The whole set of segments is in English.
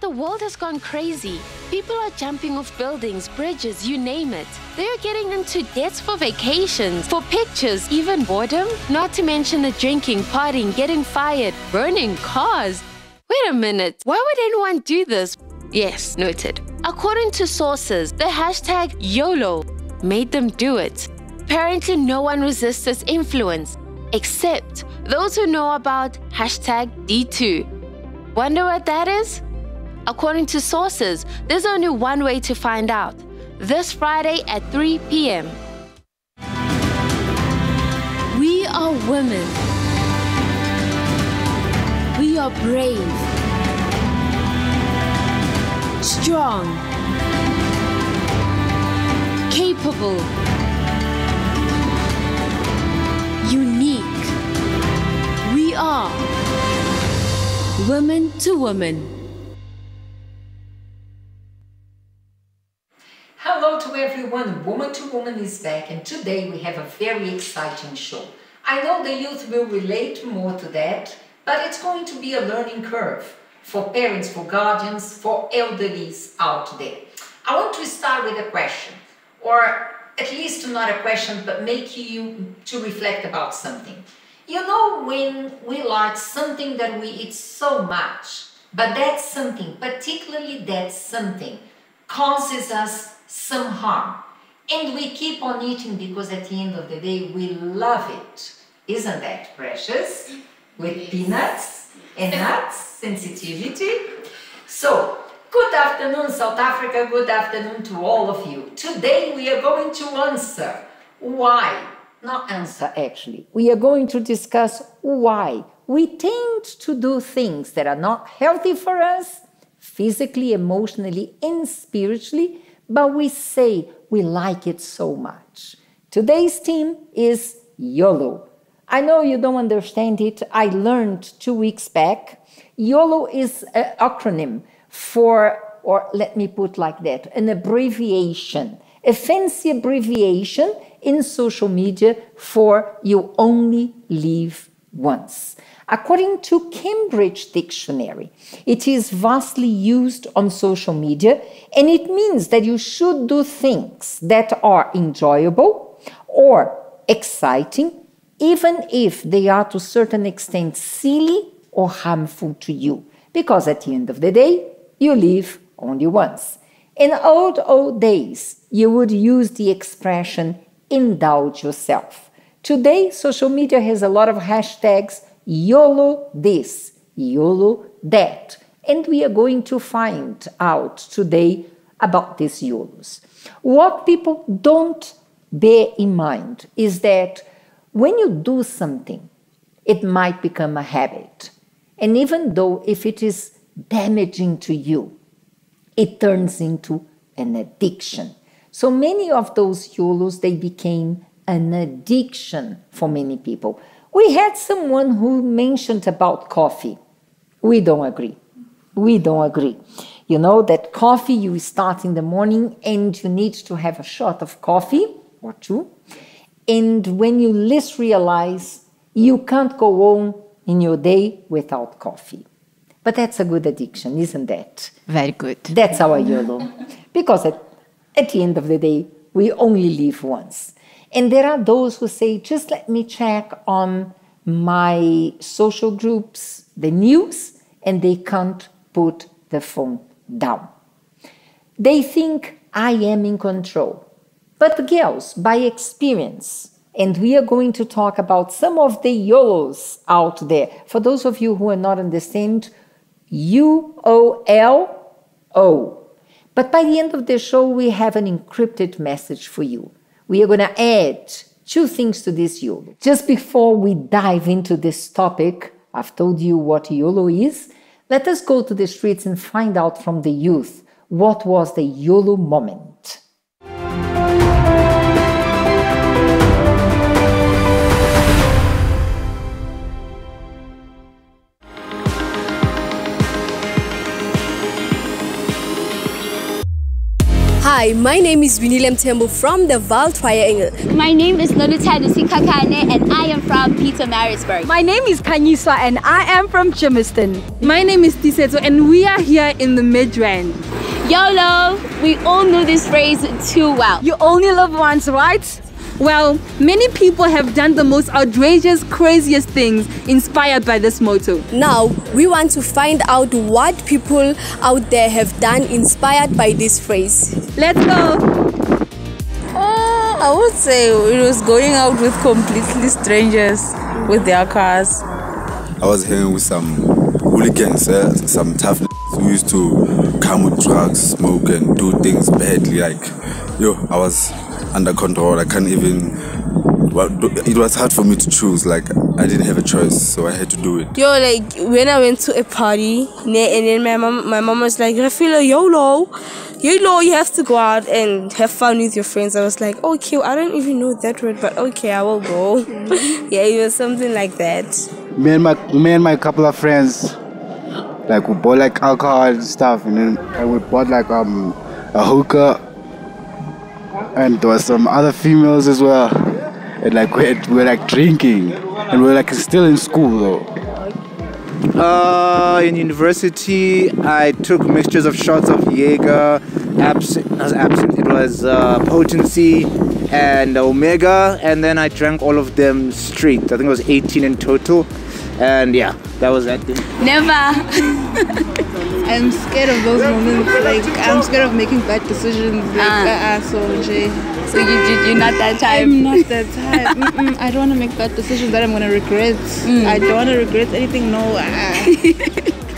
But the world has gone crazy. People are jumping off buildings, bridges, you name it. They're getting into debts for vacations, for pictures, even boredom. Not to mention the drinking, partying, getting fired, burning cars. Wait a minute, why would anyone do this? Yes, noted. According to sources, the hashtag YOLO made them do it. Apparently no one resists its influence, except those who know about hashtag D2. Wonder what that is? According to sources, there's only one way to find out. This Friday at 3 p.m. We are women. We are brave, strong, capable, unique. We are women to women. Hello to everyone, Woman to Woman is back, and today we have a very exciting show. I know the youth will relate more to that, but it's going to be a learning curve for parents, for guardians, for elderlies out there. I want to start with a question, or at least not a question, but make you to reflect about something. You know, when we like something that we eat so much, but that something, particularly that something, causes us some harm, and we keep on eating because at the end of the day we love it. Isn't that precious? With peanuts and nuts, sensitivity. So, good afternoon South Africa, good afternoon to all of you. Today we are going to answer why, not answer actually, we are going to discuss why we tend to do things that are not healthy for us, physically, emotionally and spiritually, but we say we like it so much. Today's theme is YOLO. I know you don't understand it. I learned 2 weeks back. YOLO is an acronym for, or let me put like that, an abbreviation, a fancy abbreviation in social media for you only live once. According to Cambridge Dictionary, it is vastly used on social media, and it means that you should do things that are enjoyable or exciting, even if they are to a certain extent silly or harmful to you, because at the end of the day, you live only once. In old days, you would use the expression indulge yourself. Today, social media has a lot of hashtags, YOLO this, YOLO that, and we are going to find out today about these YOLOs. What people don't bear in mind is that when you do something, it might become a habit. And even though if it is damaging to you, it turns into an addiction. So many of those YOLOs, they became an addiction for many people. We had someone who mentioned about coffee. We don't agree. We don't agree. You know that coffee, you start in the morning and you need to have a shot of coffee or two. And when you least realize, you can't go on in your day without coffee. But that's a good addiction, isn't that? Very good. That's our YOLO. Because at the end of the day, we only live once. And there are those who say, just let me check on my social groups, the news, and they can't put the phone down. They think I am in control. But girls, by experience, and we are going to talk about some of the YOLOs out there. For those of you who are not understand, YOLO. But by the end of the show, we have an encrypted message for you. We are going to add 2 things to this YOLO. Just before we dive into this topic, I've told you what YOLO is. Let us go to the streets and find out from the youth what was the YOLO moment. Hi, Hi, my name is Winilem Tembo from the Val Triangle. My name is Nolutando Sikakane and I am from Pietermaritzburg. My name is Kanyiswa and I am from Germiston. My name is Tiseto and we are here in the Midrand. YOLO, we all know this phrase too well. You only live once, right? Well, many people have done the most outrageous, craziest things inspired by this motto. Now, we want to find out what people out there have done inspired by this phrase. Let's go! I would say it was going out with completely strangers with their cars. I was hanging with some hooligans, some tough who used to come with drugs, smoke and do things badly. Like, I was under control. I can't even. Well, it was hard for me to choose. Like, I didn't have a choice, so I had to do it. Like when I went to a party, and then my mom was like, Rafila, YOLO, you have to go out and have fun with your friends. I was like, okay, I don't even know that word, but okay, I will go. Yeah, it was something like that. Me and my couple of friends, like we bought like alcohol and stuff, and then we bought like a hookah. And there were some other females as well. And like we were like drinking. And we were like still in school though. In university, I took mixtures of shots of Jaeger, absinthe, it was Potency and Omega. And then I drank all of them straight. I think it was 18 in total. And yeah, that was that thing. Never. I'm scared of those moments. Like, I'm scared of making bad decisions. So you're not that type? I'm not that type. I don't want to make bad decisions that I'm going to regret. I don't want to regret anything, no.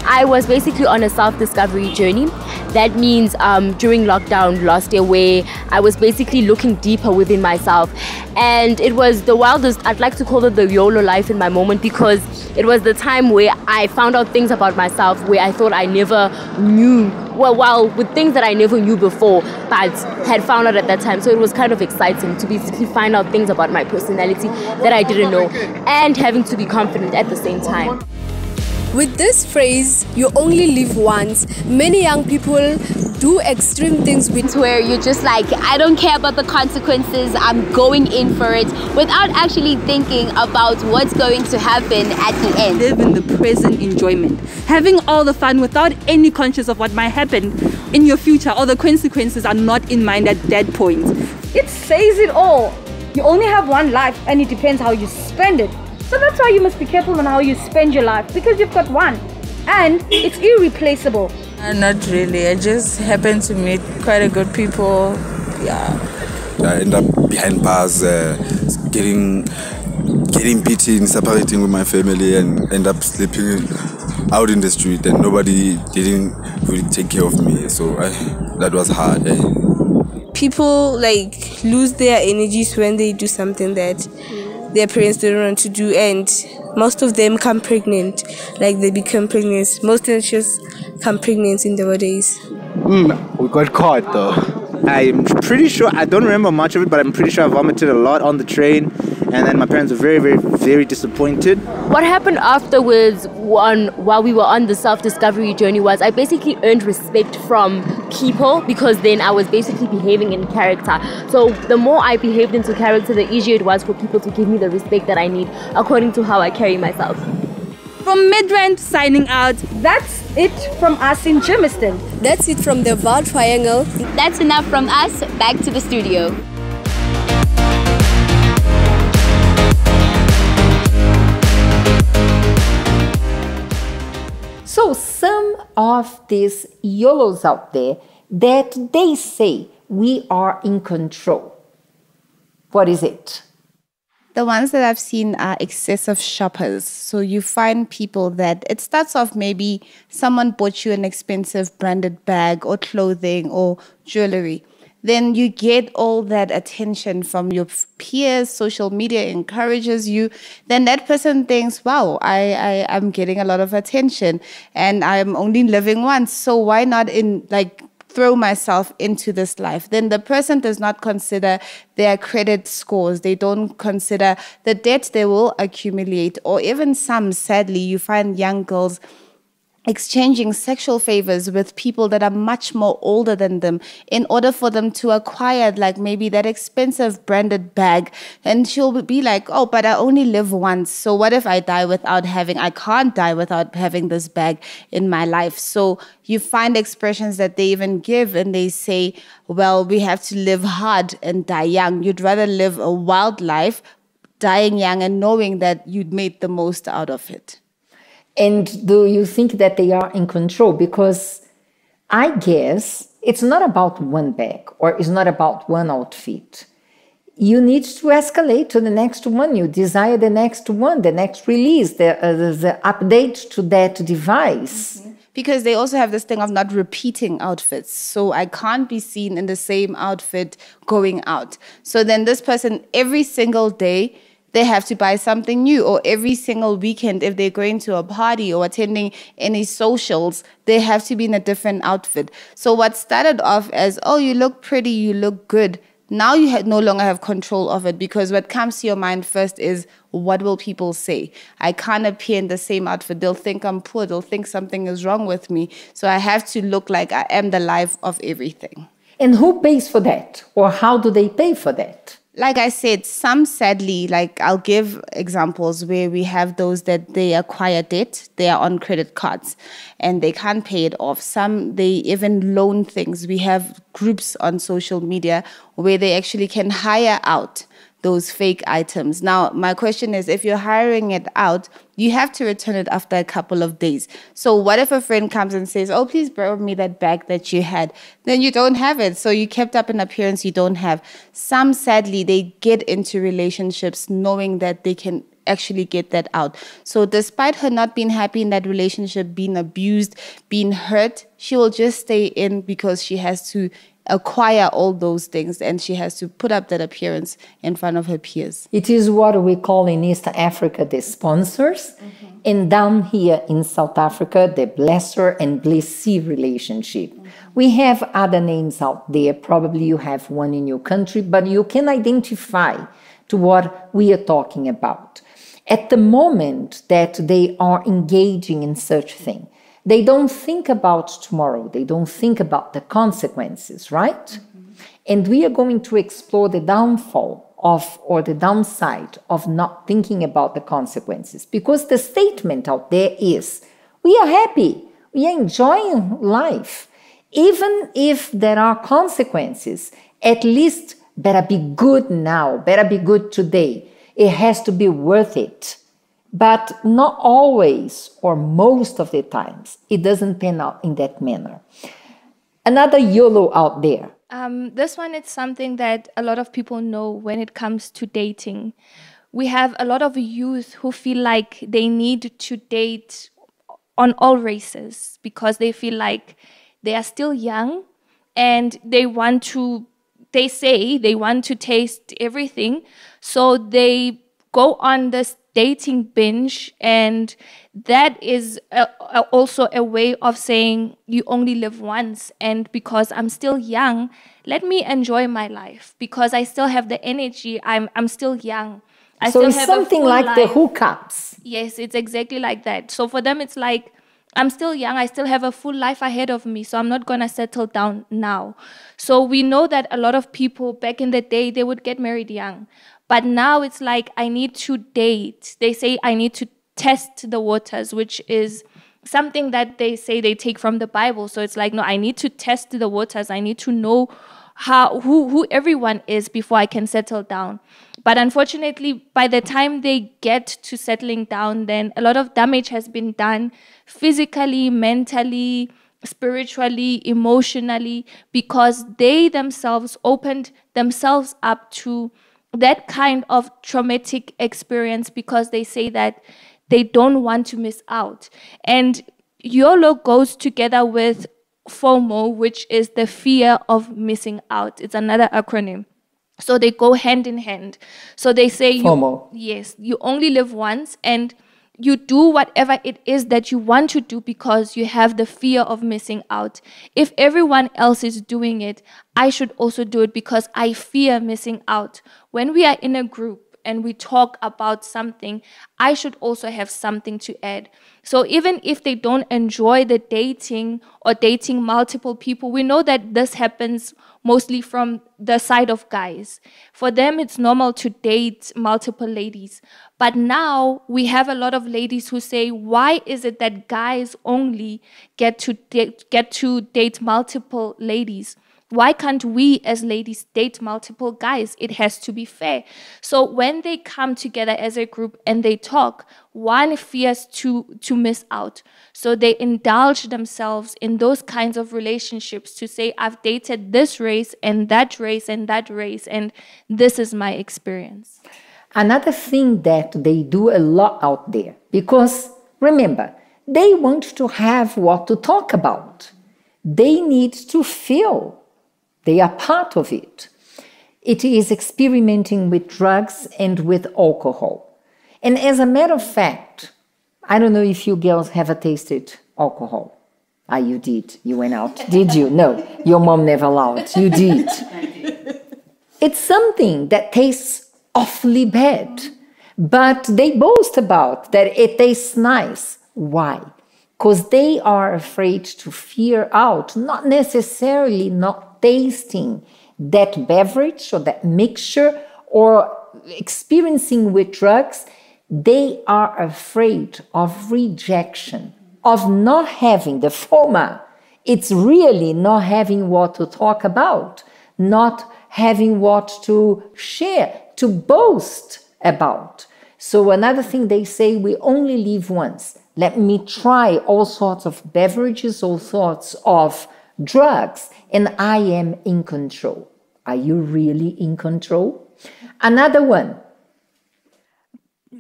I was basically on a self-discovery journey. That means during lockdown last year, where I was basically looking deeper within myself. And it was the wildest, I'd like to call it the YOLO life in my moment, because it was the time where I found out things about myself where I thought I never knew. Well, with things that I never knew before, but had found out at that time. So it was kind of exciting to basically find out things about my personality that I didn't know, and having to be confident at the same time. With this phrase, you only live once, many young people do extreme things with where you're just like, I don't care about the consequences, I'm going in for it, without actually thinking about what's going to happen at the end. Live in the present enjoyment, having all the fun without any conscious of what might happen in your future, or the consequences are not in mind at that point. It says it all. You only have one life and it depends how you spend it. So that's why you must be careful on how you spend your life, because you've got one and it's irreplaceable. Not really. I just happened to meet quite a good people. Yeah. I end up behind bars, getting beaten, separating with my family, and end up sleeping out in the street, and nobody didn't really take care of me. So that was hard. people like lose their energies when they do something that their parents don't want to do, and most of them come pregnant. Like they become pregnant. Most teenagers come pregnant in their days. We got caught though. I'm pretty sure, I don't remember much of it, but I'm pretty sure I vomited a lot on the train, and then my parents were very, very, very disappointed. What happened afterwards while we were on the self-discovery journey was I basically earned respect from people, because then I was basically behaving in character. So the more I behaved into character, the easier it was for people to give me the respect that I need according to how I carry myself. From Midrand signing out. That's it from us in Germiston. That's it from the Val Triangle. That's enough from us. Back to the studio. So some of these YOLOs out there that they say we are in control. What is it? The ones that I've seen are excessive shoppers. So you find people that it starts off, maybe someone bought you an expensive branded bag or clothing or jewelry. Then you get all that attention from your peers, social media encourages you. Then that person thinks, wow, I'm getting a lot of attention and I'm only living once. So why not throw myself into this life? Then the person does not consider their credit scores. They don't consider the debt they will accumulate, or even some, sadly, you find young girls exchanging sexual favors with people that are much more older than them in order for them to acquire like maybe that expensive branded bag. And she'll be like, oh, but I only live once. So what if I can't die without having this bag in my life. So you find expressions that they even give and they say, well, we have to live hard and die young. You'd rather live a wild life, dying young and knowing that you'd made the most out of it. And do you think that they are in control? Because I guess it's not about one bag or it's not about one outfit. You need to escalate to the next one. You desire the next one, the next release, the update to that device. Mm-hmm. Because they also have this thing of not repeating outfits. So I can't be seen in the same outfit going out. So then this person, every single day, they have to buy something new, or every single weekend, if they're going to a party or attending any socials, they have to be in a different outfit. So what started off as, oh, you look pretty, you look good, now you no longer have control of it, because what comes to your mind first is, what will people say? I can't appear in the same outfit. They'll think I'm poor. They'll think something is wrong with me. So I have to look like I am the life of everything. And who pays for that? Or how do they pay for that? Like I said, some sadly, like I'll give examples where we have those that they acquire debt, they are on credit cards and they can't pay it off. Some, they even loan things. We have groups on social media where they actually can hire out those fake items. Now, my question is, if you're hiring it out, you have to return it after a couple of days. So what if a friend comes and says, oh, please borrow me that bag that you had? Then you don't have it. So you kept up an appearance you don't have. Some, sadly, they get into relationships knowing that they can actually get that out. So despite her not being happy in that relationship, being abused, being hurt, she will just stay in because she has to acquire all those things and she has to put up that appearance in front of her peers. It is what we call in East Africa the sponsors, and down here in South Africa the blesser and blessee relationship. We have other names out there, probably you have one in your country, but you can identify to what we are talking about. At the moment that they are engaging in such thing, they don't think about tomorrow. They don't think about the consequences, right? And we are going to explore the downfall of, or the downside of not thinking about the consequences. Because the statement out there is, we are happy, we are enjoying life. Even if there are consequences, at least better be good now, better be good today. It has to be worth it. But not always, or most of the times, it doesn't pan out in that manner. Another YOLO out there. This one is something that a lot of people know when it comes to dating. We have a lot of youth who feel like they need to date on all races because they feel like they are still young and they say they want to taste everything. So they go on this dating binge, and that is also a way of saying you only live once, and because I'm still young, let me enjoy my life because I still have the energy. I'm still young. So it's something like the hookups. Yes, it's exactly like that. So for them, it's like, I'm still young, I still have a full life ahead of me, so I'm not going to settle down now. So we know that a lot of people back in the day, they would get married young. But now it's like, I need to date. They say I need to test the waters, which is something that they say they take from the Bible. So it's like, no, I need to test the waters. I need to know who everyone is before I can settle down. But unfortunately, by the time they get to settling down, then a lot of damage has been done physically, mentally, spiritually, emotionally, because they themselves opened themselves up to that kind of traumatic experience because they say that they don't want to miss out. And YOLO goes together with FOMO, which is the fear of missing out. It's another acronym. So they go hand in hand. So they say, FOMO. Yes, you only live once, and you do whatever it is that you want to do because you have the fear of missing out. If everyone else is doing it, I should also do it because I fear missing out. When we are in a group and we talk about something, I should also have something to add. So even if they don't enjoy the dating or dating multiple people, we know that this happens mostly from the side of guys. For them, it's normal to date multiple ladies. But now we have a lot of ladies who say, why is it that guys only get to date multiple ladies? Why can't we as ladies date multiple guys? It has to be fair. So when they come together as a group and they talk, one fears to miss out. So they indulge themselves in those kinds of relationships to say, I've dated this race and that race and that race, and this is my experience. Another thing that they do a lot out there, because remember, they want to have what to talk about. They need to feel they are part of it. It is experimenting with drugs and with alcohol. And as a matter of fact, I don't know if you girls have tasted alcohol. Ah, you did. You went out. Did you? No, your mom never allowed. You did. It's something that tastes awfully bad, but they boast about that it tastes nice. Why? Because they are afraid to fear out, not necessarily not tasting that beverage or that mixture or experiencing with drugs. They are afraid of rejection, of not having the FOMA. It's really not having what to talk about, not having what to share, to boast about. So another thing they say, we only live once. Let me try all sorts of beverages, all sorts of drugs, and I am in control. Are you really in control? Another one.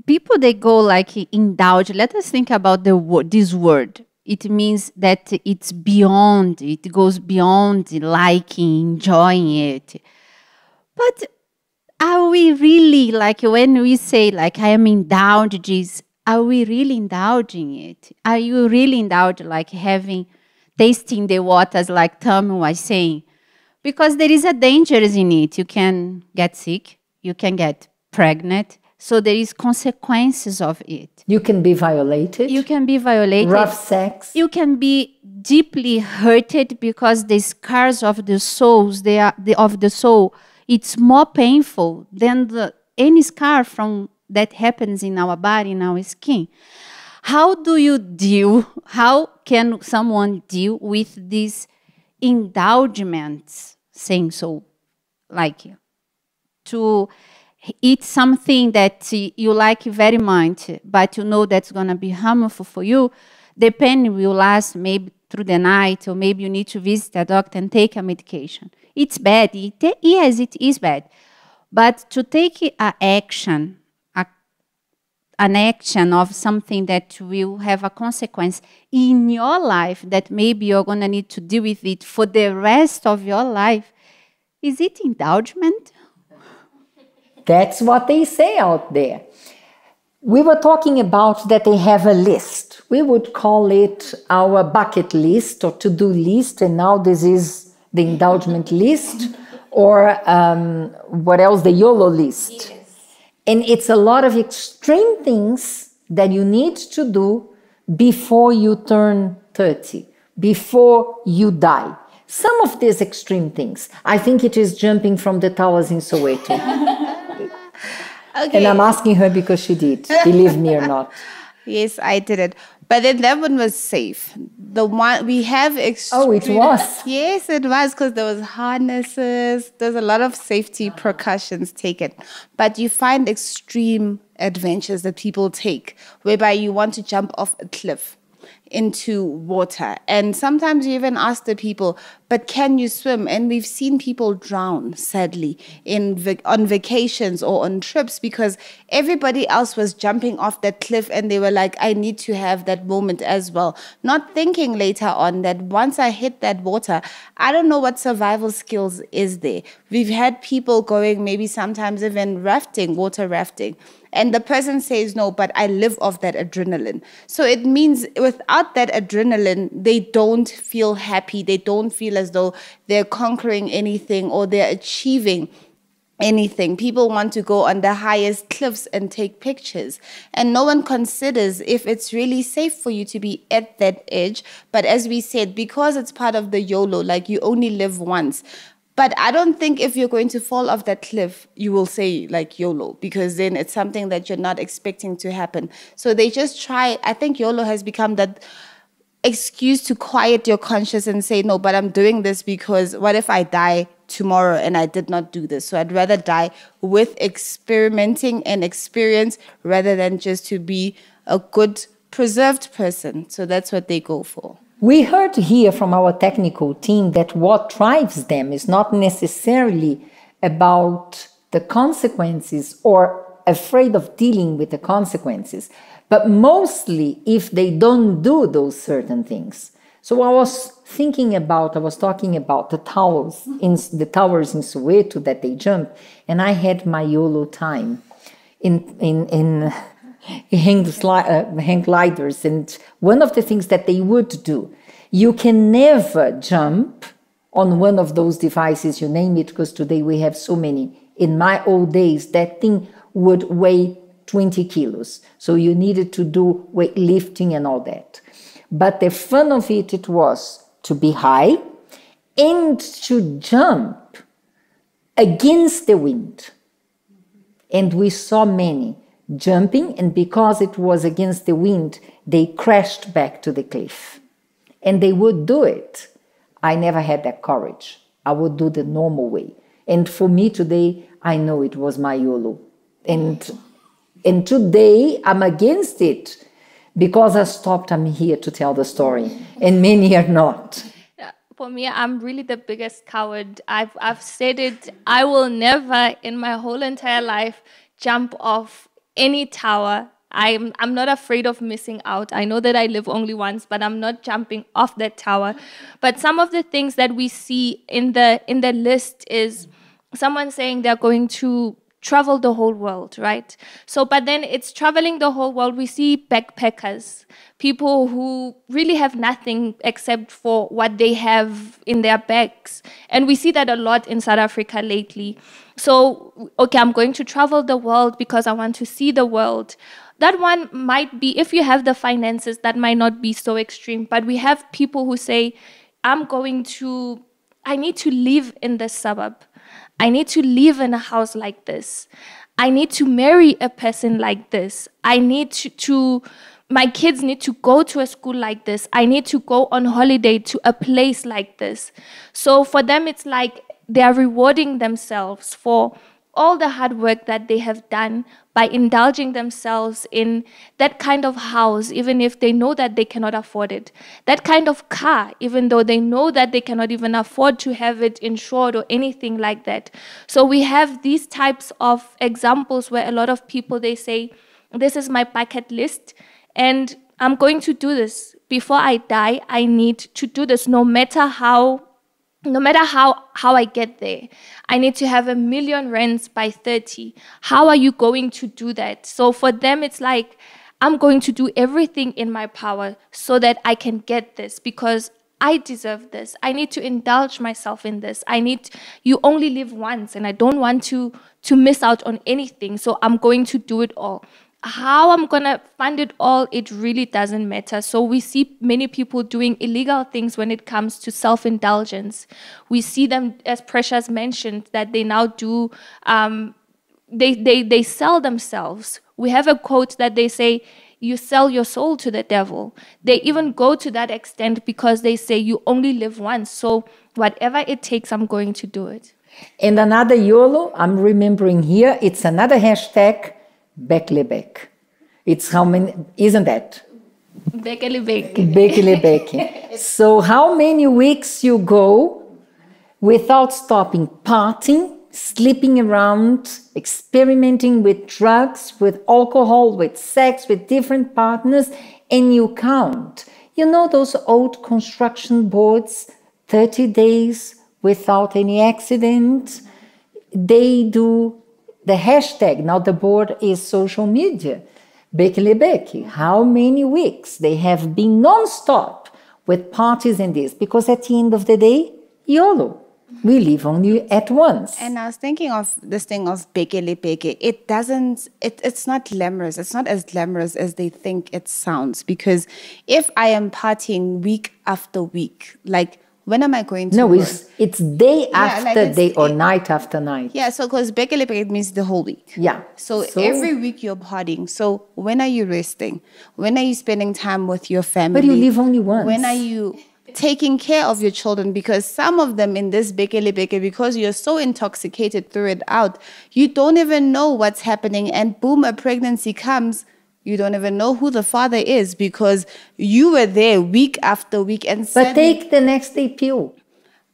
People, they go like indulge. Let us think about this word. It means that it's beyond, it goes beyond liking, enjoying it. But are we really, like when we say like I am indulged, are we really indulging it? Are you really indulged, like tasting the waters like Tom was saying? Because there is a danger in it. You can get sick, you can get pregnant, so there is consequences of it. You can be violated. You can be violated. Rough sex. You can be deeply hurted because the scars of the souls, of the soul, it's more painful than any scar that happens in our body, in our skin. How can someone deal with these indulgements, saying so, like to eat something that you like very much, but you know that's going to be harmful for you? The pain will last maybe through the night, or maybe you need to visit a doctor and take a medication. It's bad. Yes, it is bad. But to take an action of something that will have a consequence in your life, that maybe you're going to need to deal with it for the rest of your life, is it indulgement? That's what they say out there. We were talking about that they have a list. We would call it our bucket list or to-do list, and now this is the indulgement list, or what else, the YOLO list. Yes. And it's a lot of extreme things that you need to do before you turn 30, before you die. Some of these extreme things, I think it is jumping from the towers in Soweto. Okay. And I'm asking her because she did, believe me or not. Yes, I did it. But then that one was safe. The one we have extreme. Oh, it was? Yes, it was, because there was harnesses. There's a lot of safety precautions taken. But you find extreme adventures that people take, whereby you want to jump off a cliff into water. And sometimes you even ask the people, but can you swim? And we've seen people drown, sadly, on vacations or on trips, because everybody else was jumping off that cliff and they were like, I need to have that moment as well. Not thinking later on that once I hit that water, I don't know what survival skills is there. We've had people going maybe sometimes even rafting, water rafting. And the person says, no, but I live off that adrenaline. So it means without that adrenaline, they don't feel happy. They don't feel as though they're conquering anything or they're achieving anything. People want to go on the highest cliffs and take pictures. And no one considers if it's really safe for you to be at that edge. But as we said, because it's part of the YOLO, like you only live once. But I don't think if you're going to fall off that cliff, you will say like YOLO, because then it's something that you're not expecting to happen. So they just try. I think YOLO has become that excuse to quiet your conscience and say, no, but I'm doing this because what if I die tomorrow and I did not do this? So I'd rather die with experimenting and experience rather than just to be a good preserved person. So that's what they go for. We heard here from our technical team that what drives them is not necessarily about the consequences or afraid of dealing with the consequences, but mostly if they don't do those certain things. So I was talking about the towers in Soweto that they jump, and I had my YOLO time in hang gliders. And one of the things that they would do, you can never jump on one of those devices, you name it, because today we have so many. In my old days, that thing would weigh 20 kilos. So you needed to do weightlifting and all that. But the fun of it was to be high and to jump against the wind. And we saw many jumping, and because it was against the wind, they crashed back to the cliff. And they would do it. I never had that courage. I would do the normal way. And for me today, I know it was my YOLO. And today, I'm against it. Because I stopped, I'm here to tell the story. And many are not. For me, I'm really the biggest coward. I've said it. I will never in my whole entire life jump off any tower. I'm not afraid of missing out. I know that I live only once, but I'm not jumping off that tower. But some of the things that we see in the list is someone saying they're going to travel the whole world, right? So, but then it's traveling the whole world. We see backpackers, people who really have nothing except for what they have in their bags. And we see that a lot in South Africa lately. So, okay, I'm going to travel the world because I want to see the world. That one might be, if you have the finances, that might not be so extreme. But we have people who say, I need to live in this suburb. I need to live in a house like this. I need to marry a person like this. I need my kids need to go to a school like this. I need to go on holiday to a place like this. So for them, it's like they are rewarding themselves for all the hard work that they have done by indulging themselves in that kind of house, even if they know that they cannot afford it. That kind of car, even though they know that they cannot even afford to have it insured or anything like that. So we have these types of examples where a lot of people, they say, this is my bucket list, and I'm going to do this. Before I die, I need to do this, no matter how I get there. I need to have 1 million rands by 30. How are you going to do that? So for them, it's like, I'm going to do everything in my power so that I can get this because I deserve this. I need to indulge myself in this. You only live once and I don't want to miss out on anything. So I'm going to do it all. How I'm going to fund it all, it really doesn't matter. So we see many people doing illegal things when it comes to self-indulgence. We see them, as Precious mentioned, that they now do, they sell themselves. We have a quote that they say, you sell your soul to the devil. They even go to that extent because they say you only live once. So whatever it takes, I'm going to do it. And another YOLO, I'm remembering here, it's another hashtag, Bekelebek. It's how many, isn't that? Bekelebek. Bekelebek. So how many weeks you go without stopping, partying, sleeping around, experimenting with drugs, with alcohol, with sex, with different partners, and you count. You know those old construction boards, 30 days without any accident? They do the hashtag, now the board is social media, Bekelebek. How many weeks they have been non-stop with parties and this? Because at the end of the day, YOLO. We live only at once. And I was thinking of this thing of bekele beke. It's not glamorous. It's not as glamorous as they think it sounds. Because if I am partying week after week, like, when am I going to No, work? it's day after day or night after night. Yeah, so because bekele beke means the whole week. Yeah. So every week you're partying. So when are you resting? When are you spending time with your family? But you live only once. When are you taking care of your children? Because some of them in this bekele beke, because you're so intoxicated through it out, you don't even know what's happening. And boom, a pregnancy comes. You don't even know who the father is because you were there week after week. And but take the next day pill.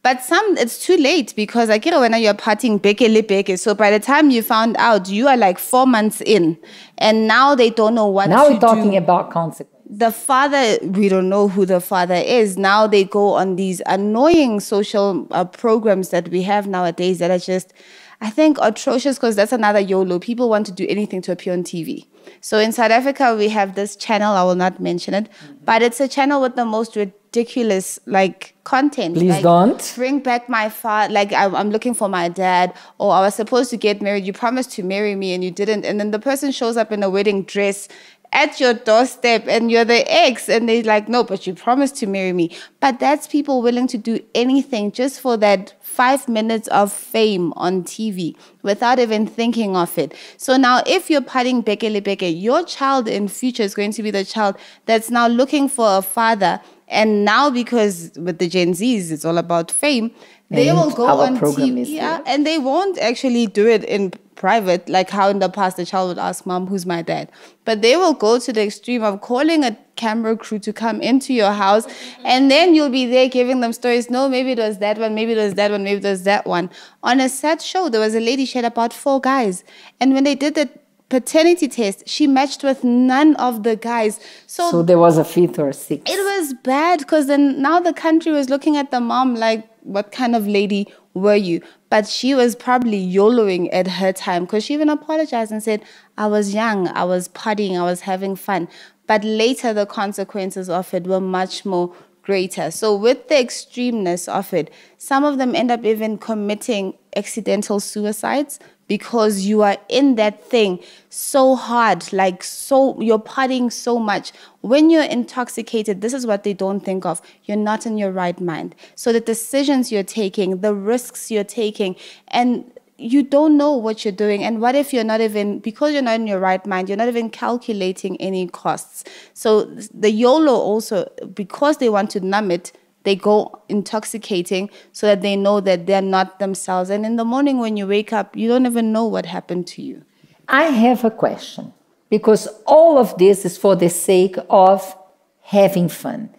But it's too late because I get when you're partying bekele beke. So by the time you found out, you are like 4 months in, and now they don't know what. Now to we're talking do. about consequences. The father, we don't know who the father is. Now they go on these annoying social programs that we have nowadays that are just, I think, atrocious, because that's another YOLO. People want to do anything to appear on TV. So in South Africa, we have this channel, I will not mention it, but it's a channel with the most ridiculous, like, content. Please like, don't. Bring back my father, like, I'm looking for my dad, or I was supposed to get married, you promised to marry me and you didn't, and then the person shows up in a wedding dress at your doorstep and you're the ex, and they're like, no, but you promised to marry me. But that's people willing to do anything just for that 5 minutes of fame on TV without even thinking of it. So now if you're partying bekele beke, your child in future is going to be the child that's now looking for a father. And now, because with the Gen Zs, it's all about fame, they will go on TV, and they won't actually do it in private, like how in the past the child would ask mom, who's my dad? But they will go to the extreme of calling a camera crew to come into your house, and then you'll be there giving them stories. No, maybe it was that one, maybe it was that one, maybe it was that one. On a sad show, there was a lady, she had about 4 guys. And when they did the paternity test, she matched with none of the guys. So there was a 5th or 6th. It was bad, because then now the country was looking at the mom like, what kind of lady were you? But she was probably YOLOing at her time, because she even apologized and said, I was young, I was partying, I was having fun. But later the consequences of it were much more greater. So with the extremeness of it, some of them end up even committing accidental suicides, because you are in that thing so hard, like, so you're partying so much. When you're intoxicated, this is what they don't think of. You're not in your right mind. So the decisions you're taking, the risks you're taking, and you don't know what you're doing. And what if you're not even, because you're not in your right mind, you're not even calculating any costs. So the YOLO also, because they want to numb it, they go intoxicating so that they know that they're not themselves. And in the morning when you wake up, you don't even know what happened to you. I have a question, because all of this is for the sake of having fun,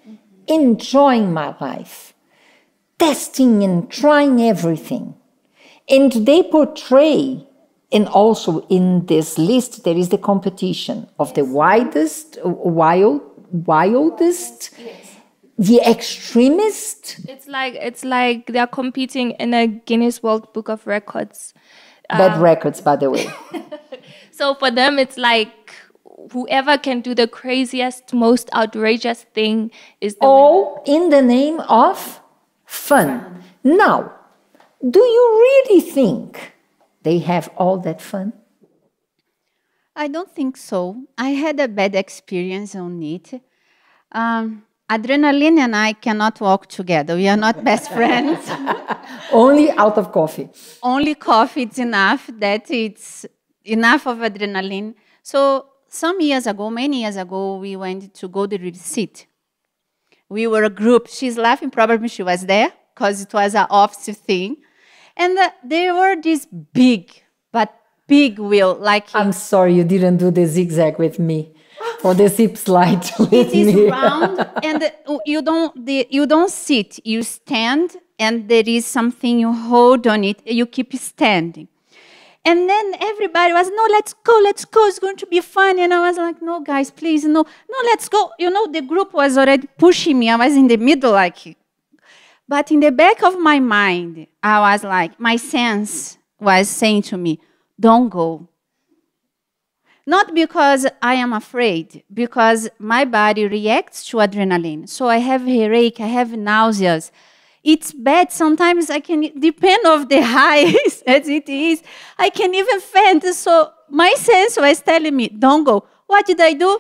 enjoying my life, testing and trying everything. And they portray, and also in this list, there is the competition of the wildest, the extremist. It's like they're competing in a Guinness World Book of Records. Bad records, by the way. So for them, it's like whoever can do the craziest, most outrageous thing is the all winner. In the name of fun. Now, do you really think they have all that fun? I don't think so. I had a bad experience on it. Adrenaline and I cannot walk together. We are not best friends. Only out of coffee. Only coffee is enough. That it's enough of adrenaline. So some years ago, many years ago, we went to go to visit. We were a group. She's laughing. Probably she was there because it was an office thing. And they were this big wheel. Like I'm sorry you didn't do the zigzag with me. Or the zip slide with me. It is round, and you don't sit. You stand, and there is something you hold on it. You keep standing. And then everybody was, no, let's go. It's going to be fun. And I was like, no, guys, please, no, let's go. You know, the group was already pushing me. I was in the middle, like. But in the back of my mind, I was like, my sense was saying to me, don't go. Not because I am afraid, because my body reacts to adrenaline. So I have headache, I have nausea. it's bad. Sometimes I can depend of the highs as it is. I can even faint. So my sense was telling me, don't go. What did I do?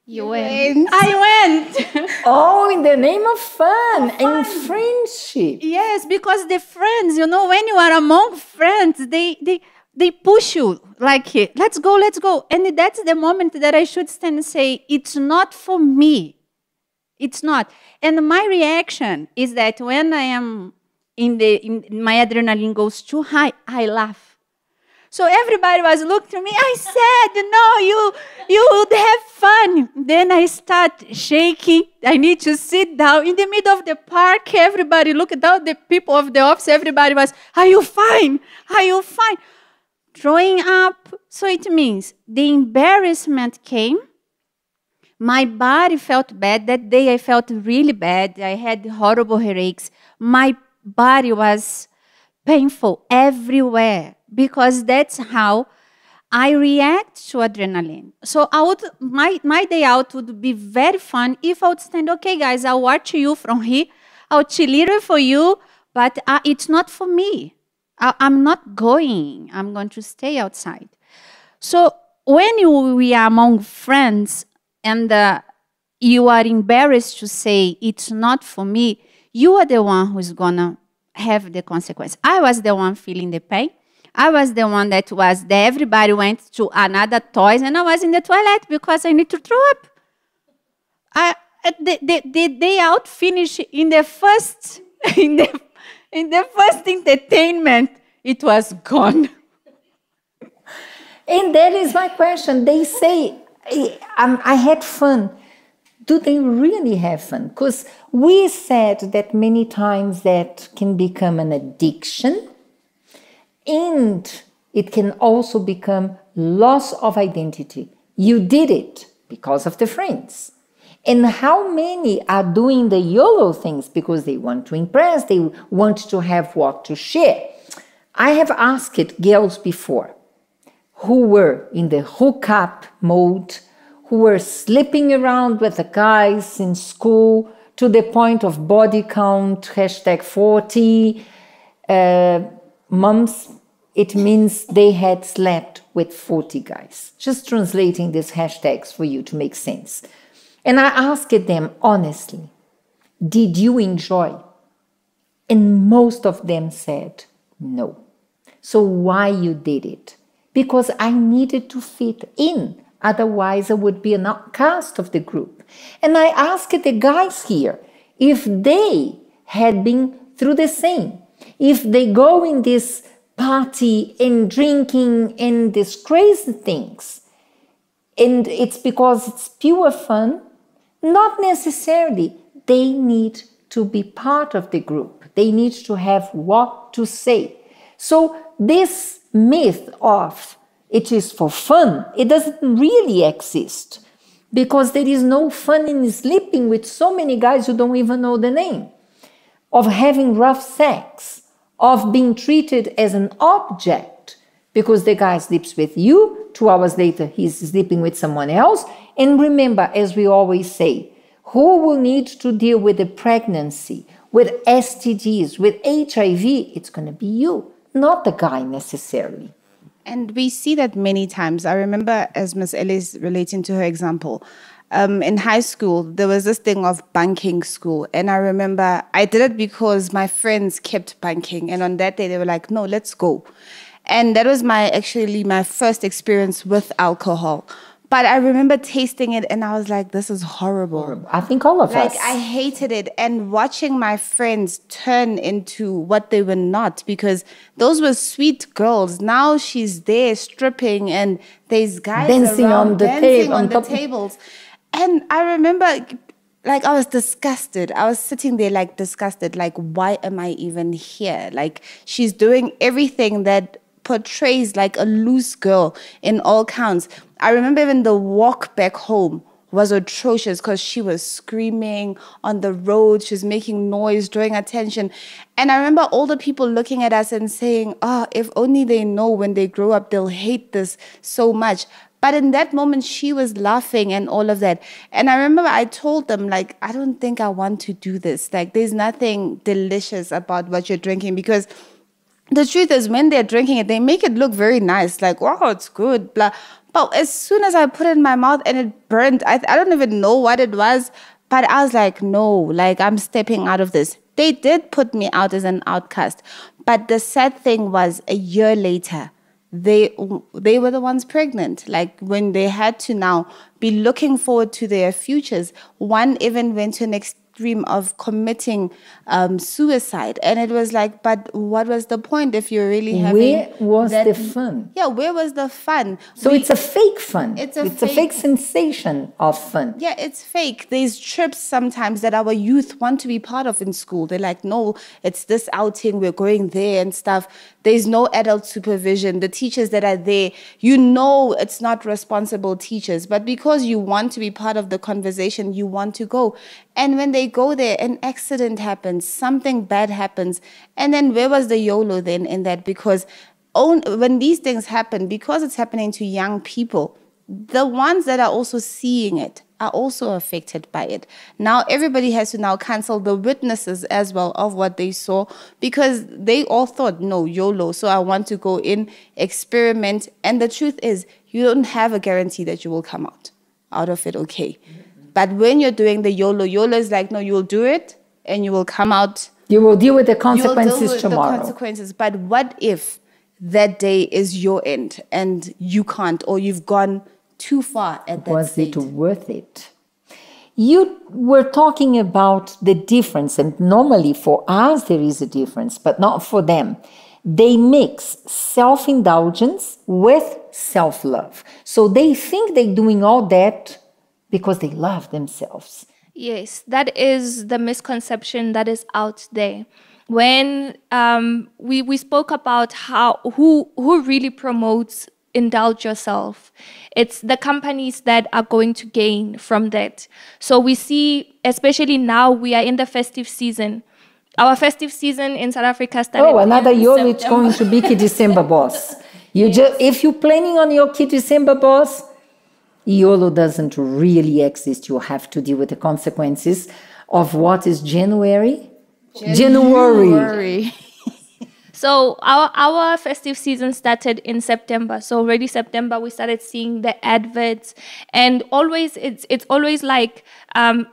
You went. I went. Oh, in the name of fun and friendship. Yes, because the friends, you know, when you are among friends, they push you like, let's go, let's go. And that's the moment that I should stand and say, it's not for me. It's not. And my reaction is that when I am my adrenaline goes too high, I laugh. So everybody was looking at me. I said, no, you would have fun. Then I start shaking. I need to sit down. In the middle of the park, everybody looked out, the people of the office, everybody was, are you fine? Are you fine? Throwing up. So it means the embarrassment came. My body felt bad. That day I felt really bad. I had horrible headaches. My body was painful everywhere because that's how I react to adrenaline. So my day out would be very fun if I would stand, okay, guys, I'll watch you from here. I'll cheerleader for you, but it's not for me. I'm not going. I'm going to stay outside. So when we are among friends and you are embarrassed to say it's not for me, you are the one who's going to have the consequence. I was the one feeling the pain. I was the one that everybody went to another toys, and I was in the toilet because I need to throw up. The day out finished in the first in the first entertainment. It was gone. And that is my question. They say, I had fun. Do they really have fun? Because we said that many times that can become an addiction, and it can also become loss of identity. You did it because of the friends. And how many are doing the YOLO things because they want to impress, they want to have what to share? I have asked girls before who were in the hookup mode, who were sleeping around with the guys in school to the point of body count, #40 months. It means they had slept with 40 guys. Just translating these hashtags for you to make sense. And I asked them honestly, did you enjoy? And most of them said no. So why you did it? Because I needed to fit in. Otherwise, I would be an outcast of the group. And I asked the guys here if they had been through the same. If they go in this party and drinking and these crazy things, and it's because it's pure fun, not necessarily. They need to be part of the group. They need to have what to say. So this myth of it is for fun, it doesn't really exist, because there is no fun in sleeping with so many guys you don't even know the name, of having rough sex, of being treated as an object, because the guy sleeps with you, 2 hours later he's sleeping with someone else. And remember, as we always say, who will need to deal with the pregnancy, with STDs, with HIV? It's going to be you, not the guy necessarily. And we see that many times. I remember, as Ms. Ellis relating to her example, in high school, there was this thing of bunking school. And I remember I did it because my friends kept bunking. And on that day, they were like, no, let's go. And that was actually my first experience with alcohol. But I remember tasting it and I was like, this is horrible. I think all of us. Like, I hated it. And watching my friends turn into what they were not, because those were sweet girls. Now she's there stripping and there's guys dancing on the tables. And I remember, like, I was disgusted. I was sitting there like disgusted. Like, why am I even here? Like, she's doing everything that portrays like a loose girl in all counts. I remember even the walk back home was atrocious because she was screaming on the road. She was making noise, drawing attention. And I remember all the people looking at us and saying, oh, if only they know when they grow up, they'll hate this so much. But in that moment, she was laughing and all of that. And I remember I told them, like, I don't think I want to do this. Like, there's nothing delicious about what you're drinking, because the truth is, when they're drinking it, they make it look very nice. Like, wow, it's good, blah. But as soon as I put it in my mouth and it burned, I don't even know what it was. But I was like, no, like, I'm stepping out of this. They did put me out as an outcast. But the sad thing was, a year later, they were the ones pregnant. Like, when they had to now be looking forward to their futures, one even went to an extreme of committing suicide. And it was like, but what was the point if you're really having... Where was the fun? Yeah, where was the fun? So it's a fake fun. It's a fake sensation of fun. Yeah, it's fake. There's trips sometimes that our youth want to be part of in school. They're like, no, it's this outing, we're going there and stuff. There's no adult supervision. The teachers that are there, you know it's not responsible teachers, but because you want to be part of the conversation, you want to go. And when they go there, an accident happens, something bad happens. And then where was the YOLO then in that? Because when these things happen, because it's happening to young people, the ones that are also seeing it are also affected by it. Now everybody has to now cancel the witnesses as well of what they saw, because they all thought, no, YOLO, so I want to go in, experiment. And the truth is, you don't have a guarantee that you will come out of it okay. But when you're doing the YOLO is like, no, you will do it and you will come out. You will deal with the consequences deal with tomorrow. The consequences. But what if that day is your end and you can't, or you've gone too far at that Was state? it worth it? You were talking about the difference, and normally for us there is a difference, but not for them. They mix self-indulgence with self-love. So they think they're doing all that because they love themselves. Yes, that is the misconception that is out there. When we spoke about who really promotes indulge yourself, it's the companies that are going to gain from that. So we see, especially now, we are in the festive season. Our festive season in South Africa started. Oh, another YOLO, it's going to be Kid December Boss. If you're planning on your Kid December Boss, YOLO doesn't really exist. You have to deal with the consequences of what is January. So our festive season started in September. So already September we started seeing the adverts, and always it's always like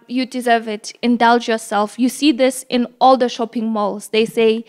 you deserve it, indulge yourself. You see this in all the shopping malls. They say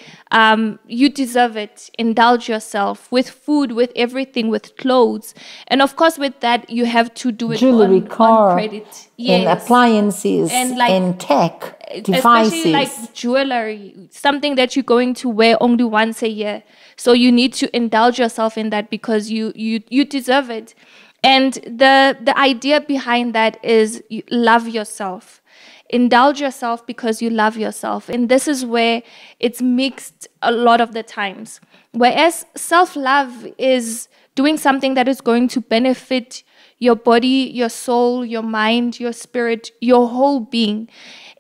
you deserve it, indulge yourself with food, with everything, with clothes, and of course with that you have to do it jewelry, on car, credit, and appliances, and tech devices. Especially like jewelry, something that you're going to wear only once a year. So you need to indulge yourself in that because you deserve it. And the idea behind that is you love yourself. Indulge yourself because you love yourself. And this is where it's mixed a lot of the times. Whereas self-love is doing something that is going to benefit your body, your soul, your mind, your spirit, your whole being.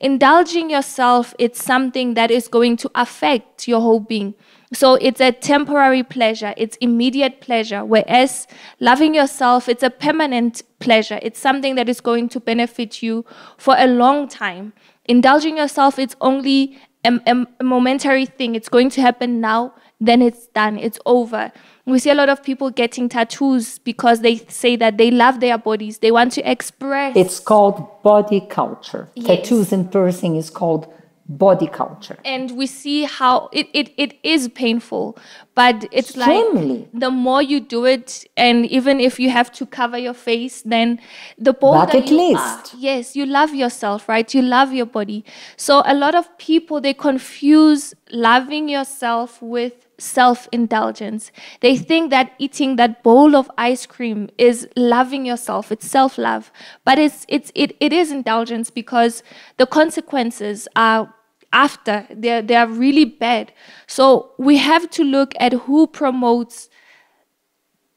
Indulging yourself, it's something that is going to affect your whole being. So it's a temporary pleasure, it's immediate pleasure, whereas loving yourself, it's a permanent pleasure. It's something that is going to benefit you for a long time. Indulging yourself, it's only a momentary thing. It's going to happen now, then it's done, it's over. We see a lot of people getting tattoos because they say that they love their bodies. They want to express. It's called body culture. Yes. Tattoos and piercing is called body culture. And we see how it is painful, but it's extremely. Like the more you do it, and even if you have to cover your face, then the bolder bucket you list. are. Yes, you love yourself, right? You love your body. So a lot of people, they confuse loving yourself with self-indulgence. They think that eating that bowl of ice cream is loving yourself. It's self-love, but it is indulgence because the consequences are after. They are really bad. So we have to look at who promotes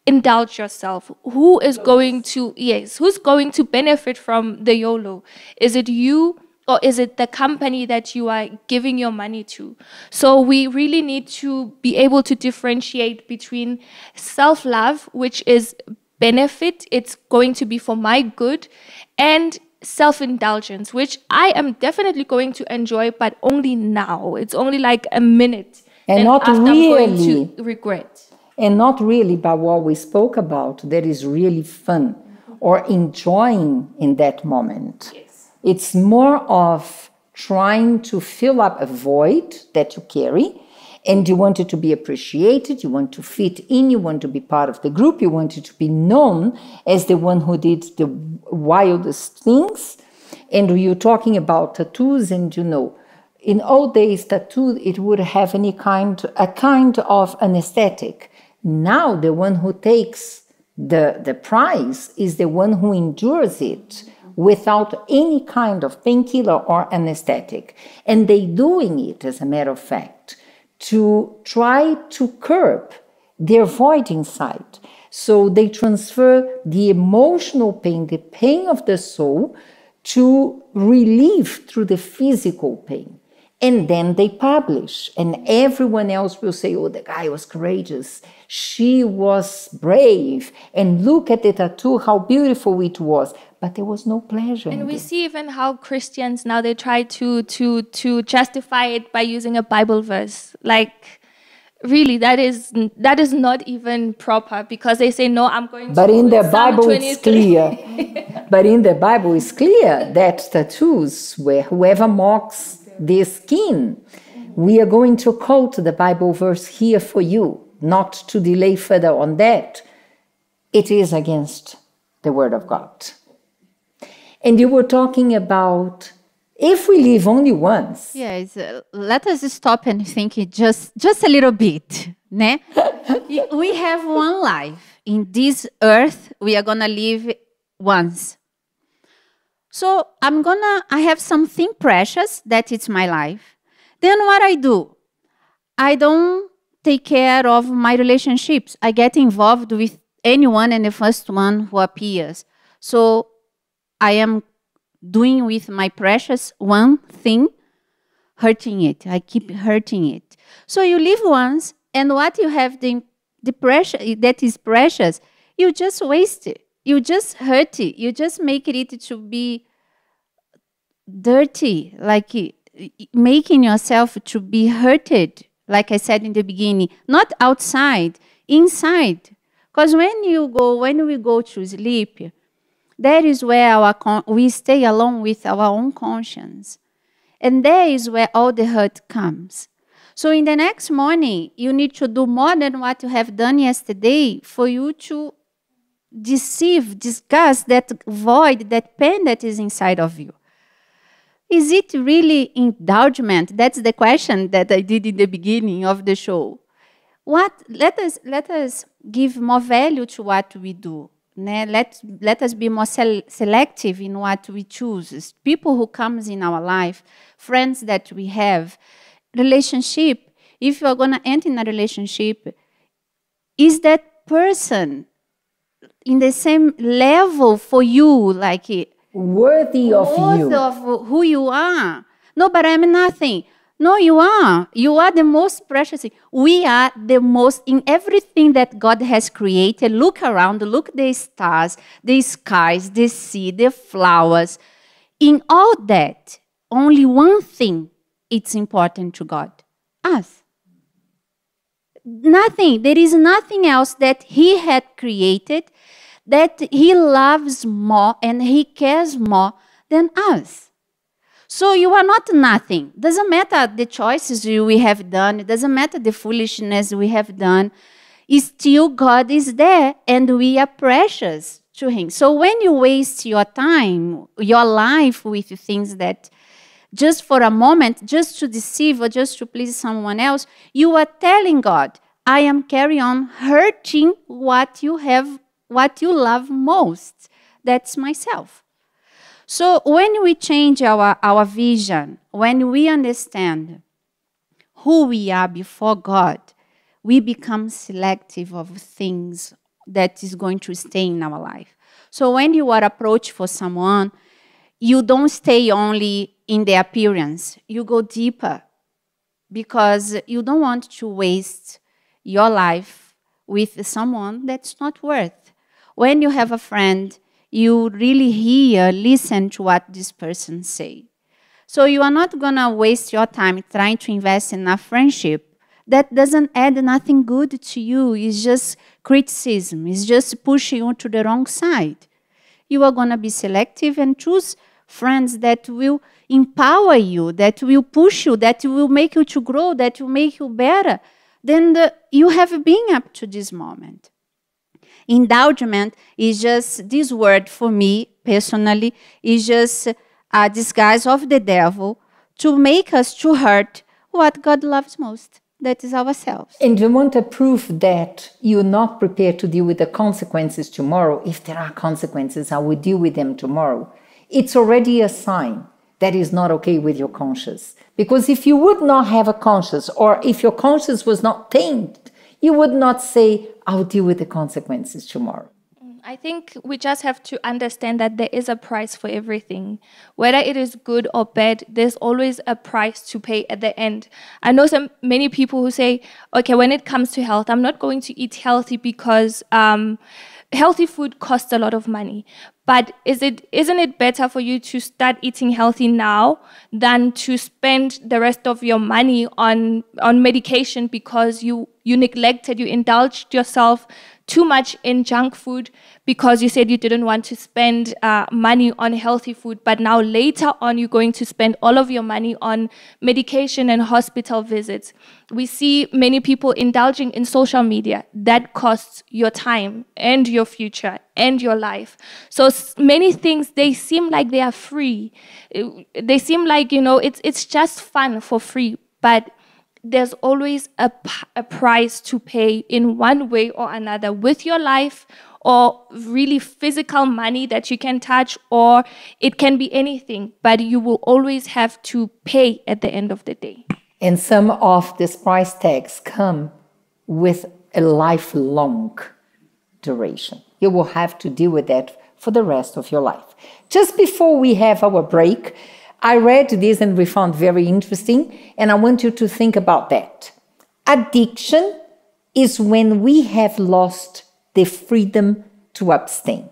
indulge yourself. Who is going to who's going to benefit from the YOLO? Is it you? Or is it the company that you are giving your money to? So we really need to be able to differentiate between self-love, which is benefit. It's going to be for my good. And self-indulgence, which I am definitely going to enjoy, but only now. It's only like a minute. And not after really. I'm going to regret. And not really by what we spoke about that is really fun or enjoying in that moment. Yes. It's more of trying to fill up a void that you carry, and you want it to be appreciated, you want to fit in, you want to be part of the group, you want it to be known as the one who did the wildest things. And you're talking about tattoos, and in old days, tattoo, it would have a kind of an aesthetic. Now, the one who takes the prize is the one who endures it without any kind of painkiller or anesthetic. And they doing it, as a matter of fact, to try to curb their void inside. So they transfer the emotional pain, the pain of the soul, to relieve through the physical pain. And then they publish, and everyone else will say, oh, the guy was courageous, she was brave, and look at the tattoo, how beautiful it was. But there was no pleasure. And we see even how Christians now, they try to justify it by using a Bible verse. Like, really, that is not even proper, because they say, no, I'm going to. But in the Bible it's clear. But in the Bible it's clear that tattoos, where whoever mocks their skin, we are going to quote the Bible verse here for you, not to delay further on that. It is against the Word of God. And you were talking about, if we live only once. Yes, let us stop and think just a little bit. Né? We have one life. In this earth, we are going to live once. So I have something precious, that is my life. Then what I do? I don't take care of my relationships. I get involved with anyone and the first one who appears. So I am doing with my precious one thing, hurting it. I keep hurting it. So you live once, and what you have the pressure that is precious, you just waste it. You just hurt it. You just make it to be dirty, like making yourself to be hurted, like I said in the beginning, not outside, inside. Because when we go to sleep, that is where we stay alone with our own conscience. And there is where all the hurt comes. So in the next morning, you need to do more than what you have done yesterday for you to discuss that void, that pain that is inside of you. Is it really indulgement? That's the question that I did in the beginning of the show. Let us give more value to what we do. Let us be more selective in what we choose. People who comes in our life, friends that we have, relationship. If you are going to enter in a relationship, is that person in the same level for you, like worthy of who you are? No, but I'm nothing. No, you are. You are the most precious thing. We are the most in everything that God has created. Look around, look the stars, the skies, the sea, the flowers. In all that, only one thing it's important to God. Us. Nothing. There is nothing else that He had created that He loves more and He cares more than us. So you are not nothing. Doesn't matter the choices we have done. It doesn't matter the foolishness we have done. Still God is there and we are precious to Him. So when you waste your time, your life with things that just for a moment, just to deceive or just to please someone else, you are telling God, I am carrying on hurting what you love most. That's myself. So when we change our vision, when we understand who we are before God, we become selective of things that is going to stay in our life. So when you are approached for someone, you don't stay only in the appearance. You go deeper because you don't want to waste your life with someone that's not worth. when you have a friend, you really listen to what this person say. So you are not going to waste your time trying to invest in a friendship that doesn't add nothing good to you. It's just criticism. It's just pushing you to the wrong side. You are going to be selective and choose friends that will empower you, that will push you, that will make you to grow, that will make you better than you have been up to this moment. Indulgement is just, this word for me personally, is just a disguise of the devil to make us to hurt what God loves most. That is ourselves. And you want a proof that you're not prepared to deal with the consequences tomorrow. If there are consequences, I will deal with them tomorrow. It's already a sign that is not okay with your conscience. Because if you would not have a conscience, or if your conscience was not tamed, you would not say, I'll deal with the consequences tomorrow. I think we just have to understand that there is a price for everything. Whether it is good or bad, there's always a price to pay at the end. I know many people who say, okay, when it comes to health, I'm not going to eat healthy because healthy food costs a lot of money. But isn't it better for you to start eating healthy now than to spend the rest of your money on medication because you neglected, you indulged yourself too much in junk food because you said you didn't want to spend money on healthy food, but now later on you're going to spend all of your money on medication and hospital visits. We see many people indulging in social media. That costs your time and your future and your life. So many things, they seem like they are free. They seem like, it's just fun for free, but there's always a price to pay in one way or another with your life, or really physical money that you can touch, or it can be anything, but you will always have to pay at the end of the day. And some of these price tags come with a lifelong duration. You will have to deal with that for the rest of your life. Just before we have our break, I read this and we found very interesting, and I want you to think about that. Addiction is when we have lost the freedom to abstain.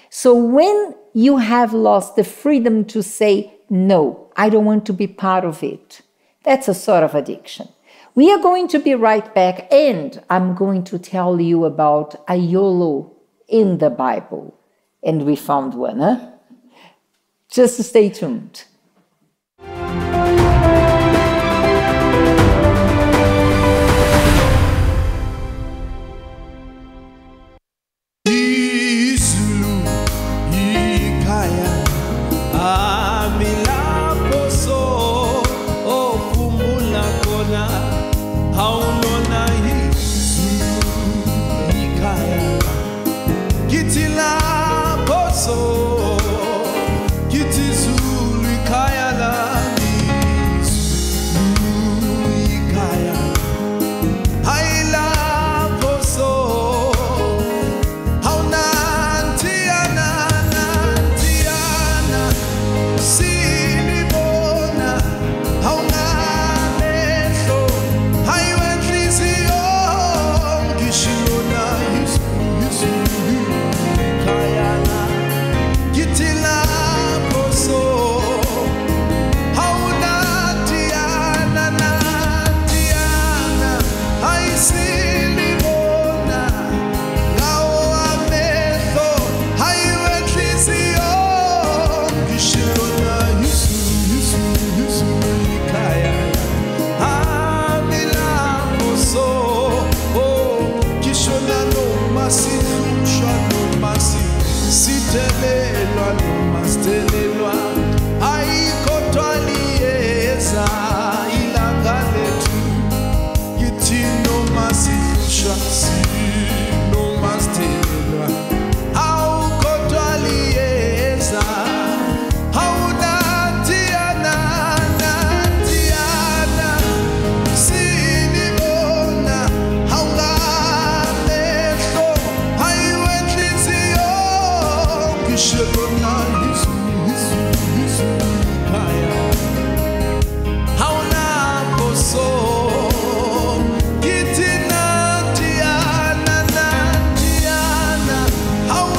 So when you have lost the freedom to say, no, I don't want to be part of it, that's a sort of addiction. We are going to be right back, and I'm going to tell you about a YOLO in the Bible. And we found one, huh? Just stay tuned. How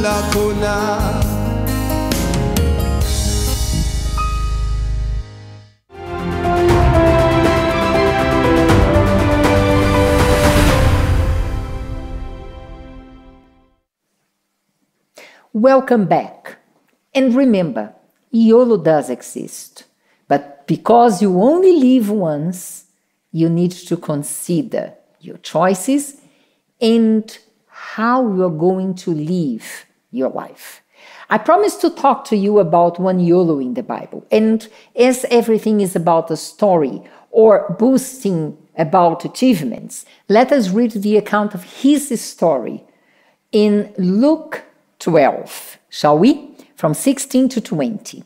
la khona. Welcome back. And remember, YOLO does exist. But because you only live once, you need to consider your choices and how you're going to live your life. I promised to talk to you about one YOLO in the Bible. And as everything is about a story or boasting about achievements, let us read the account of his story in Luke 12, shall we? From 16 to 20.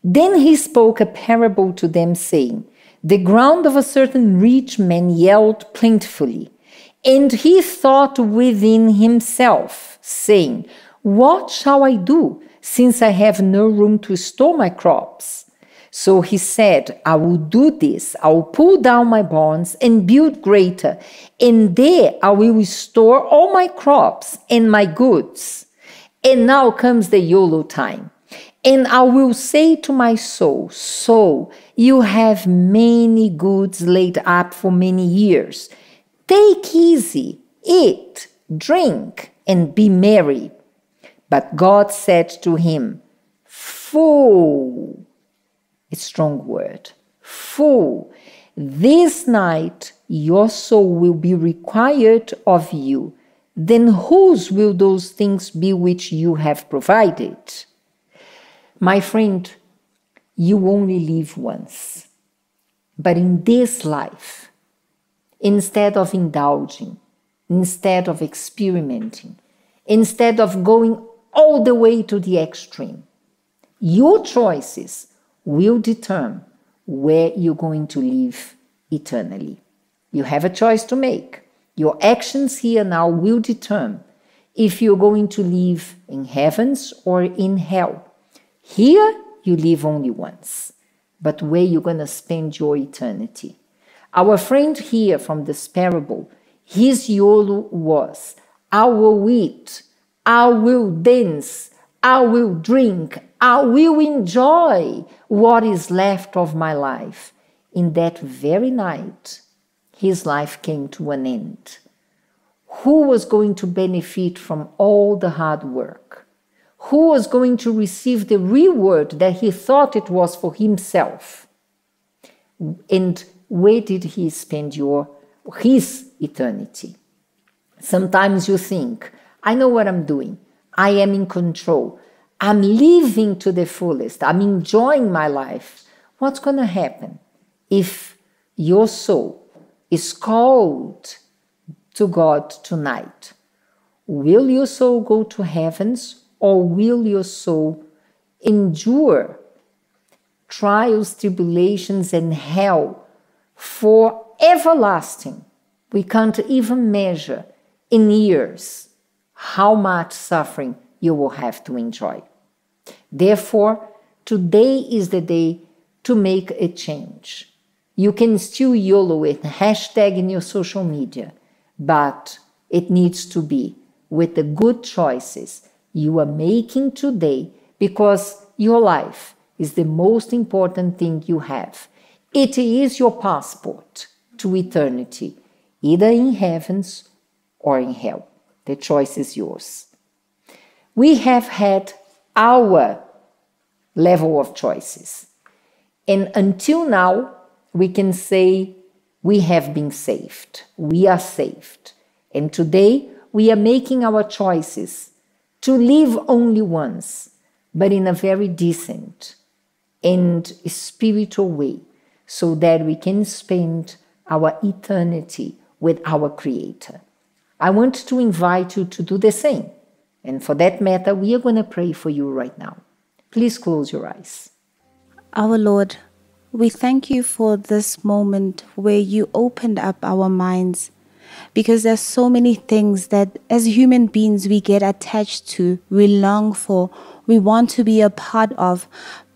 Then he spoke a parable to them, saying, The ground of a certain rich man yelled plentifully, and he thought within himself, saying, What shall I do, since I have no room to store my crops? So he said, I will do this. I will pull down my barns and build greater, and there I will store all my crops and my goods. And now comes the YOLO time. And I will say to my soul, Soul, you have many goods laid up for many years. Take easy, eat, drink, and be merry. But God said to him, Fool, a strong word, fool, this night your soul will be required of you. Then whose will those things be which you have provided? My friend, you only live once. But in this life, instead of indulging, instead of experimenting, instead of going all the way to the extreme, your choices will determine where you're going to live eternally. You have a choice to make. Your actions here now will determine if you're going to live in heavens or in hell. Here, you live only once, but where you're going to spend your eternity. Our friend here from this parable, his YOLO was, I will eat, I will dance, I will drink, I will enjoy what is left of my life. In that very night, his life came to an end. Who was going to benefit from all the hard work? Who was going to receive the reward that he thought it was for himself? And where did he spend his eternity? Sometimes you think, I know what I'm doing. I am in control. I'm living to the fullest. I'm enjoying my life. What's going to happen if your soul is called to God tonight? Will your soul go to heavens, or will your soul endure trials, tribulations, and hell for everlasting? We can't even measure in years how much suffering you will have to enjoy. Therefore, today is the day to make a change. You can still YOLO it, hashtag in your social media, but it needs to be with the good choices you are making today, because your life is the most important thing you have. It is your passport to eternity, either in heavens or in hell. The choice is yours. We have had our level of choices, and until now, we can say we have been saved. We are saved. And today, we are making our choices to live only once, but in a very decent and spiritual way, so that we can spend our eternity with our Creator. I want to invite you to do the same. And for that matter, we are going to pray for you right now. Please close your eyes. Our Lord, we thank you for this moment where you opened up our minds, because there's so many things that as human beings we get attached to, we long for, we want to be a part of,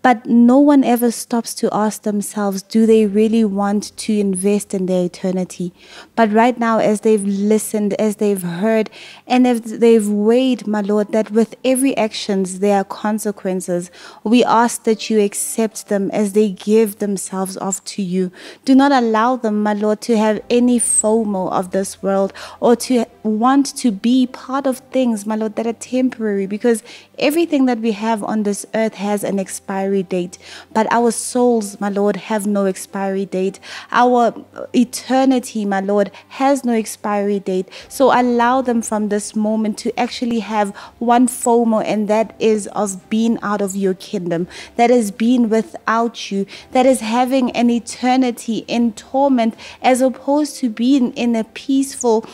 But no one ever stops to ask themselves, do they really want to invest in their eternity? But right now, as they've listened, as they've heard, and as they've weighed, my Lord, that with every actions there are consequences, we ask that you accept them as they give themselves off to you. Do not allow them, my Lord, to have any FOMO of this world or to want to be part of things, my Lord, that are temporary, because everything that we have on this earth has an expiry date, but our souls, my Lord, have no expiry date. Our eternity, my Lord, has no expiry date. So allow them from this moment to actually have one FOMO, and that is of being out of your kingdom, that is being without you, that is having an eternity in torment as opposed to being in a peaceful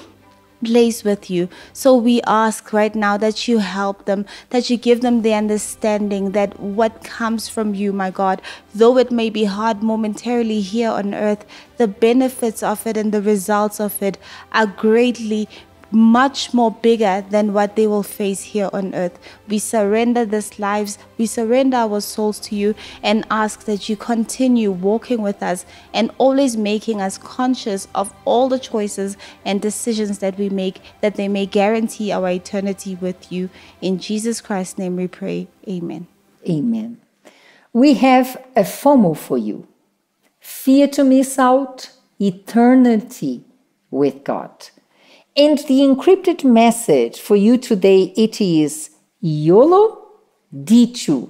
place with you. So we ask right now that you help them, that you give them the understanding that what comes from you, my God, though it may be hard momentarily here on earth, the benefits of it and the results of it are greatly much more bigger than what they will face here on earth. We surrender these lives, we surrender our souls to you, and ask that you continue walking with us and always making us conscious of all the choices and decisions that we make, that they may guarantee our eternity with you. In Jesus Christ's name we pray. Amen. Amen. We have a FOMO for you. Fear to miss out eternity with God. And the encrypted message for you today, it is YOLO D2.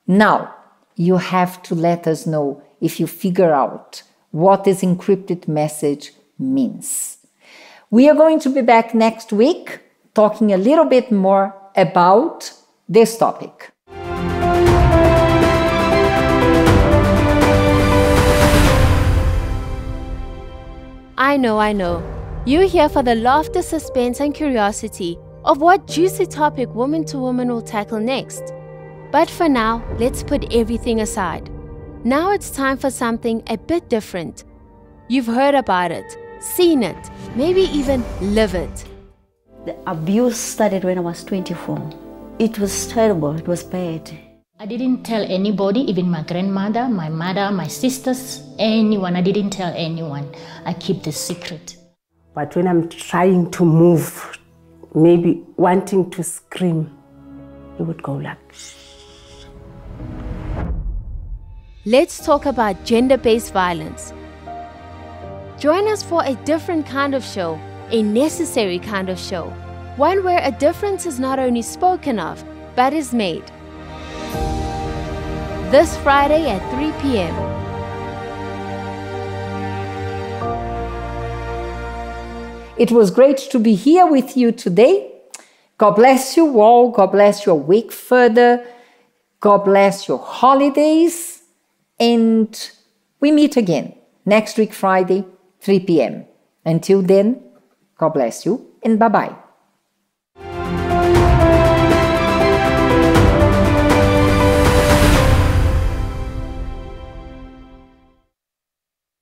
Now, you have to let us know if you figure out what this encrypted message means. We are going to be back next week talking a little bit more about this topic. I know. You're here for the laughter, suspense, and curiosity of what juicy topic Woman to Woman will tackle next. But for now, let's put everything aside. Now it's time for something a bit different. You've heard about it, seen it, maybe even live it. The abuse started when I was 24. It was terrible, it was bad. I didn't tell anybody, even my grandmother, my mother, my sisters, anyone. I didn't tell anyone. I keep the secret. But when I'm trying to move, maybe wanting to scream, it would go like... Let's talk about gender-based violence. Join us for a different kind of show, a necessary kind of show, one where a difference is not only spoken of, but is made. This Friday at 3 p.m. It was great to be here with you today. God bless you all. God bless your week further. God bless your holidays. And we meet again next week, Friday, 3 p.m. Until then, God bless you and bye-bye.